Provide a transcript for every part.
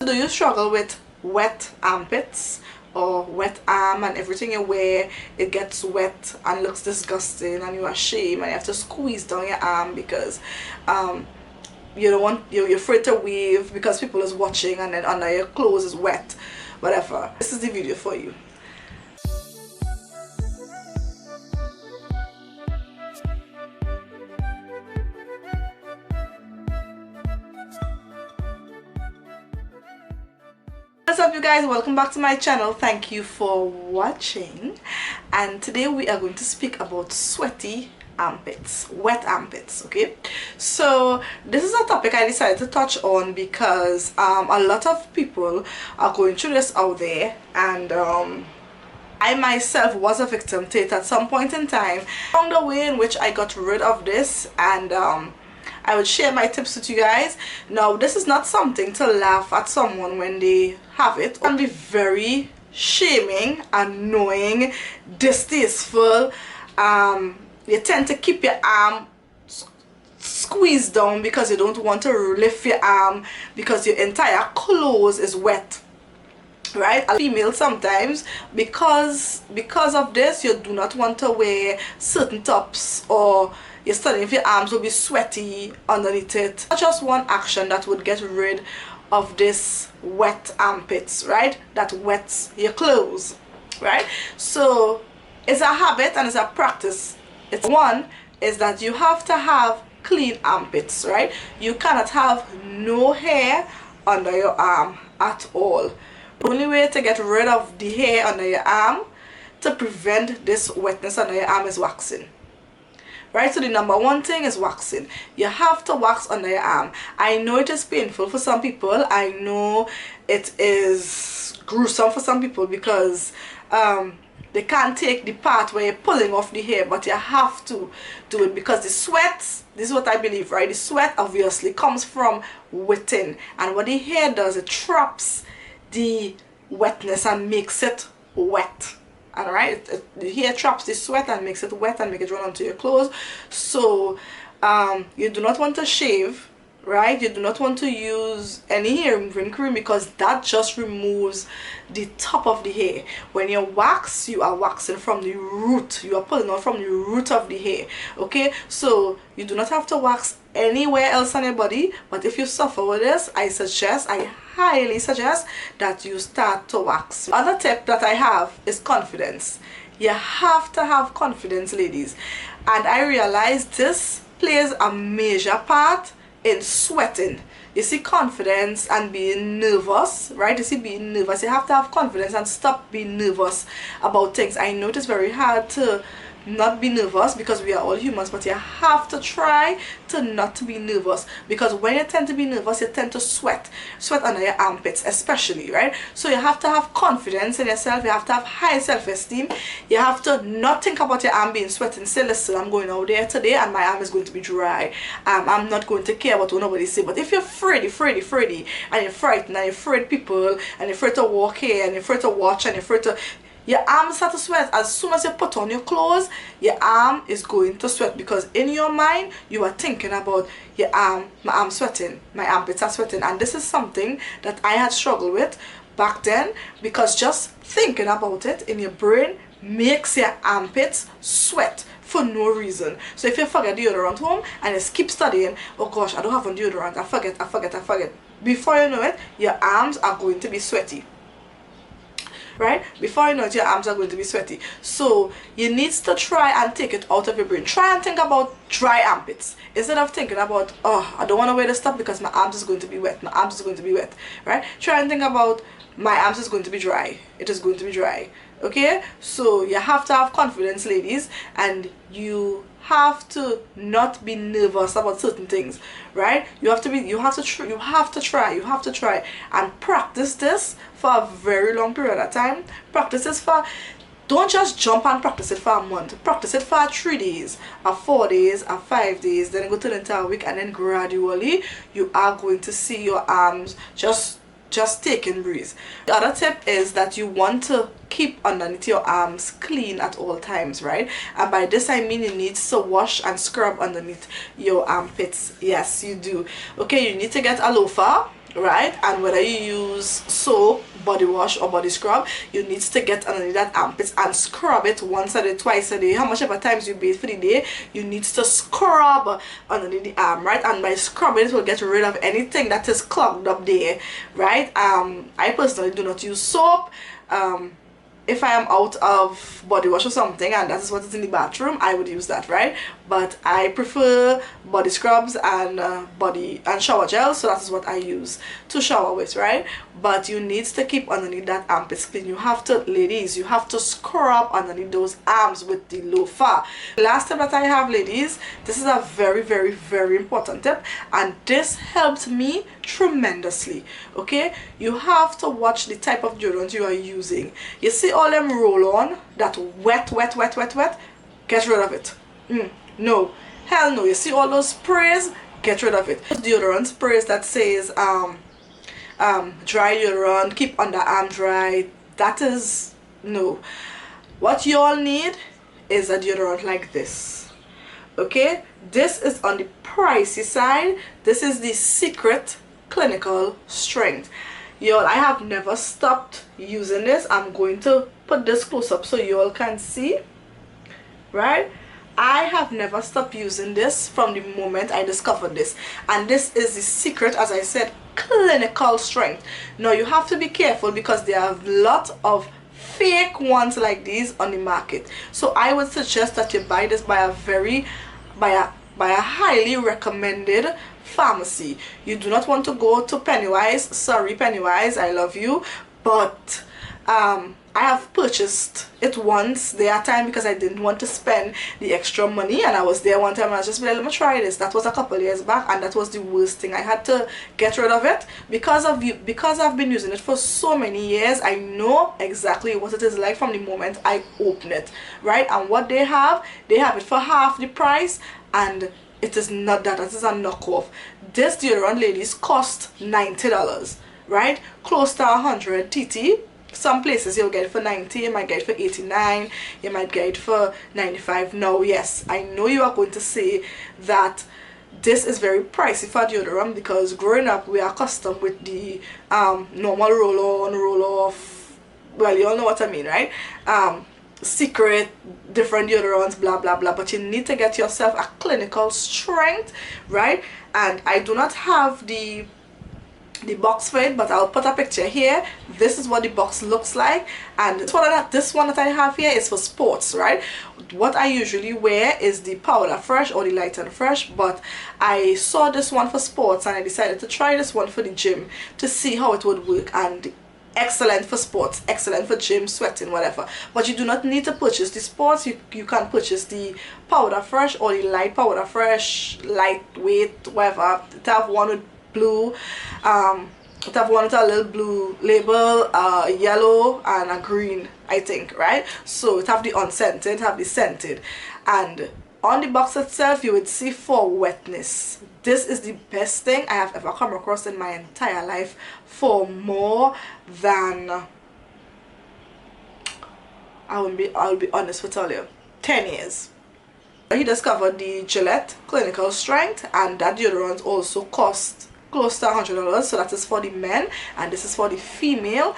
do you struggle with wet armpits or wet arm, and everything you wear it gets wet and looks disgusting and you're ashamed and you have to squeeze down your arm because you don't want, you're afraid to wave because people is watching, and then under your clothes is wet, whatever, this is the video for you. What's up you guys, welcome back to my channel. Thank you for watching, and today we are going to speak about sweaty armpits, wet armpits. Okay, so this is a topic I decided to touch on because a lot of people are going through this out there, and I myself was a victim to it at some point in time. Found a way in which I got rid of this, and I would share my tips with you guys. Now, this is not something to laugh at someone when they have it. It can be very shaming, annoying, distasteful. You tend to keep your arm squeezed down because you don't want to lift your arm because your entire clothes is wet. Right? A female sometimes, because of this, you do not want to wear certain tops, or you're studying if your arms will be sweaty underneath it. Not just one action that would get rid of this wet armpits, right? That wets your clothes, right? So it's a habit and it's a practice. It's one is that you have to have clean armpits, right? You cannot have no hair under your arm at all. The only way to get rid of the hair under your arm, to prevent this wetness under your arm, is waxing. Right, so the number one thing is waxing. You have to wax under your arm. I know it is painful for some people. I know it is gruesome for some people because they can't take the part where you're pulling off the hair, but you have to do it because the sweat, this is what I believe, right? The sweat obviously comes from wetting, and what the hair does, it traps the wetness and makes it wet. Alright, the hair traps the sweat and makes it wet and make it run onto your clothes. So you do not want to shave, right? You do not want to use any hair removing cream because that just removes the top of the hair. When you wax, you are waxing from the root. You are pulling out from the root of the hair. Okay, so you do not have to wax anywhere else on your body, but if you suffer with this, I highly suggest that you start to wax. The other tip that I have is confidence. You have to have confidence, ladies, and I realized this plays a major part in sweating. You see, confidence and being nervous, right? You see, being nervous, you have to have confidence and stop being nervous about things. I know it's very hard to not be nervous because we are all humans, but you have to try to not be nervous, because when you tend to be nervous, you tend to sweat under your armpits especially, right? So you have to have confidence in yourself. You have to have high self-esteem. You have to not think about your arm being sweating. Say, listen, I'm going out there today and my arm is going to be dry. I'm not going to care about what nobody say. But if you're afraid, and you're frightened, and you're afraid people, and you're afraid to walk here, and you're afraid to watch, and you're afraid to, your arm start to sweat. As soon as you put on your clothes, your arm is going to sweat, because in your mind you are thinking about your arm, my arm sweating, my armpits are sweating. And this is something that I had struggled with back then, because just thinking about it in your brain makes your armpits sweat for no reason. So if you forget deodorant home and you keep studying, oh gosh, I don't have on deodorant, I forget, before you know it, your arms are going to be sweaty. Right? Before you know it, your arms are going to be sweaty. So you need to try and take it out of your brain. Try and think about dry armpits instead of thinking about, oh, I don't want to wear this stuff because my arms is going to be wet. My arms is going to be wet. Right? Try and think about, my arms is going to be dry. It is going to be dry. Okay? So you have to have confidence, ladies, and you have to not be nervous about certain things, right? You have to try and practice this for a very long period of time. Practice this for, don't just jump and practice it for a month. Practice it for 3 days, or 4 days, or 5 days, then go to the entire week, and then gradually you are going to see your arms just taking breeze. The other tip is that you want to keep underneath your arms clean at all times, right? And by this I mean you need to wash and scrub underneath your armpits. Yes, you do. Okay, you need to get a loofah, right? And whether you use soap, body wash, or body scrub, you need to get underneath that armpits and scrub it once a day, twice a day, how much ever times you bathe for the day. You need to scrub underneath the arm, right? And by scrubbing, it will get rid of anything that is clogged up there, right? I personally do not use soap. If I am out of body wash or something and that is what is in the bathroom, I would use that, right? But I prefer body scrubs and body and shower gel, so that is what I use to shower with, right? But you need to keep underneath that armpits clean. You have to, ladies, you have to scrub underneath those arms with the loofah. The last tip that I have, ladies, this is a very, very, very important tip, and this helped me tremendously. Okay, you have to watch the type of deodorant you are using. You see all them roll on that wet, get rid of it. No, hell no. You see all those sprays, get rid of it. Deodorant sprays that says dry deodorant, keep underarm dry, that is no. What you all need is a deodorant like this. Okay, this is on the pricey side. This is the Secret Clinical Strength. Y'all, I have never stopped using this. I'm going to put this close up so you all can see, right? I have never stopped using this from the moment I discovered this, and this is the Secret, as I said, Clinical Strength. Now you have to be careful because there are a lot of fake ones like these on the market, so I would suggest that you buy this by a highly recommended pharmacy. You do not want to go to Pennywise. Sorry Pennywise, I love you, but I have purchased it once there at time because I didn't want to spend the extra money, and I was there one time and I was just like, let me try this. That was a couple years back, and that was the worst thing. I had to get rid of it because I've been using it for so many years. I know exactly what it is like from the moment I open it, right? And what they have it for half the price, and it is not that. It is a knockoff. This deodorant, ladies, cost $90, right? Close to 100 TT. Some places you'll get it for 90, you might get it for 89, you might get it for 95. Now, yes, I know you are going to say that this is very pricey for deodorant because growing up we are accustomed with the normal roll on, roll off, well, you all know what I mean, right? Secret, different deodorants, blah blah blah, but you need to get yourself a Clinical Strength, right? And I do not have the box for it, but I'll put a picture here. This is what the box looks like, and this one that I have here is for sports, right? What I usually wear is the Powder Fresh or the Light and Fresh, but I saw this one for sports and I decided to try this one for the gym to see how it would work. And excellent for sports, excellent for gym, sweating, whatever. But you do not need to purchase the sports. You can purchase the Powder Fresh or the Light Powder Fresh, lightweight, whatever. It have one with blue, it have one with a little blue label, yellow and a green, I think, right? So it have the unscented, have the scented, and on the box itself you would see for Wetness. This is the best thing I have ever come across in my entire life for more than, I'll be honest with all you, 10 years. He discovered the Gillette Clinical Strength, and that deodorant also cost close to $100, so that is for the men and this is for the female.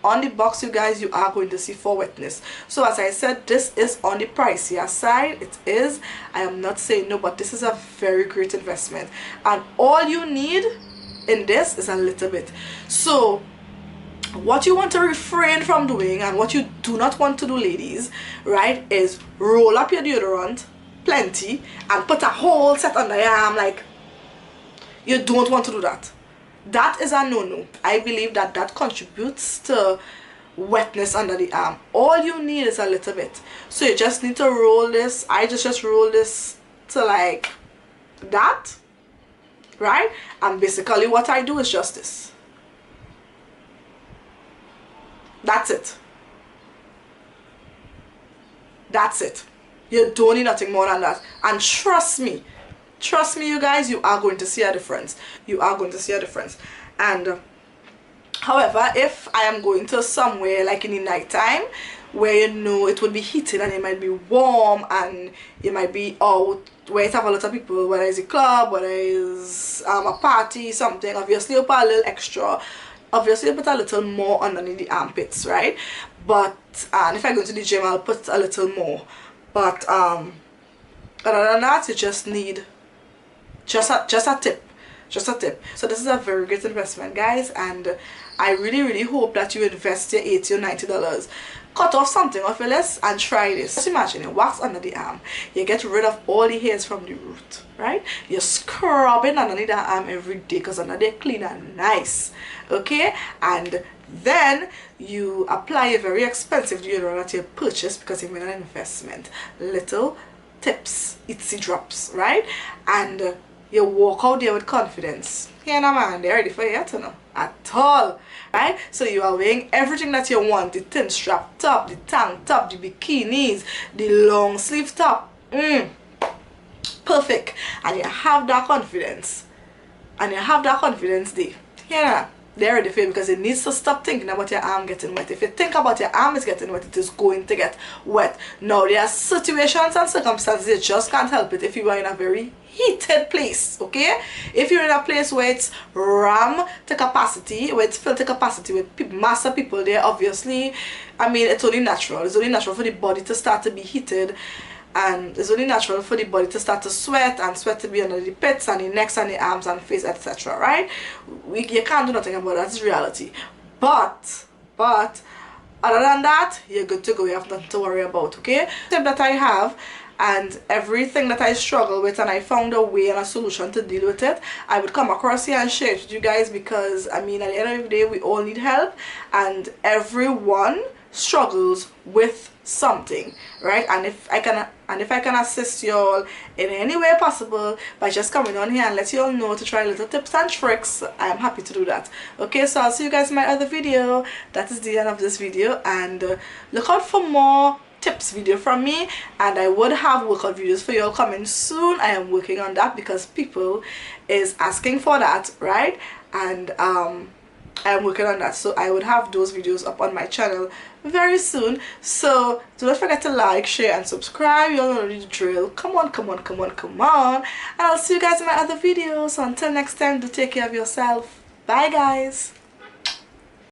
On the box, you guys, you are going to see for Wetness. So as I said, this is on the pricier side. It is, I am not saying no, but this is a very great investment, and all you need in this is a little bit. So what you want to refrain from doing and what you do not want to do, ladies, right, is roll up your deodorant plenty and put a whole set under your arm. Like, you don't want to do that. That is a no-no. I believe that that contributes to wetness under the arm. All you need is a little bit. So you just need to roll this. I just roll this to like that, right? And basically what I do is just this. That's it. That's it. You don't need nothing more than that. And trust me, you guys, you are going to see a difference. You are going to see a difference. And however, if I am going to somewhere like in the night time where you know it would be heated and it might be warm and you might be out where it have a lot of people, whether it's a club, whether it's a party, something. Obviously you put a little extra, obviously you put a little more underneath the armpits, right? But and if I go to the gym I'll put a little more, but other than that you just need just a tip. Just a tip. So this is a very great investment, guys, and I really hope that you invest your $80 or $90. Cut off something off your list and try this. Just imagine you wax under the arm, you get rid of all the hairs from the root, right? You're scrubbing underneath the arm every day because under there clean and nice, okay? And then you apply a very expensive deodorant that you purchase because you made an investment. Little tips, itsy drops, right? And you walk out there with confidence. Yeah, no man, they're ready for you to know at all, right? So you are wearing everything that you want: the thin strap top, the tank top, the bikinis, the long sleeve top. Perfect. And you have that confidence, and you have that confidence there. Yeah, they're ready for you because it needs to stop thinking about your arm getting wet. If you think about your arm is getting wet, it is going to get wet. Now there are situations and circumstances you just can't help it if you are in a very heated place, okay? If you're in a place where it's ram to capacity, where it's filled to capacity with mass of people there, obviously, I mean, it's only natural. It's only natural for the body to start to be heated, and it's only natural for the body to start to sweat, and sweat to be under the pits and the necks and the arms and face, etc., right? You can't do nothing about that. That's reality. But other than that, you're good to go. You have nothing to worry about, okay? Tip that I have, and everything that I struggle with, and I found a way and a solution to deal with it, I would come across here and share it with you guys, because I mean, at the end of the day, we all need help and everyone struggles with something, right? And if I can assist you all in any way possible by just coming on here and let you all know to try little tips and tricks, I am happy to do that. Okay, so I'll see you guys in my other video. That is the end of this video, and look out for more tips video from me, and I would have workout videos for you all coming soon. I am working on that because people is asking for that, right? And I am working on that, so I would have those videos up on my channel very soon. So do not forget to like, share and subscribe. You all know the drill. Come on, and I'll see you guys in my other videos. So until next time, do take care of yourself. Bye guys.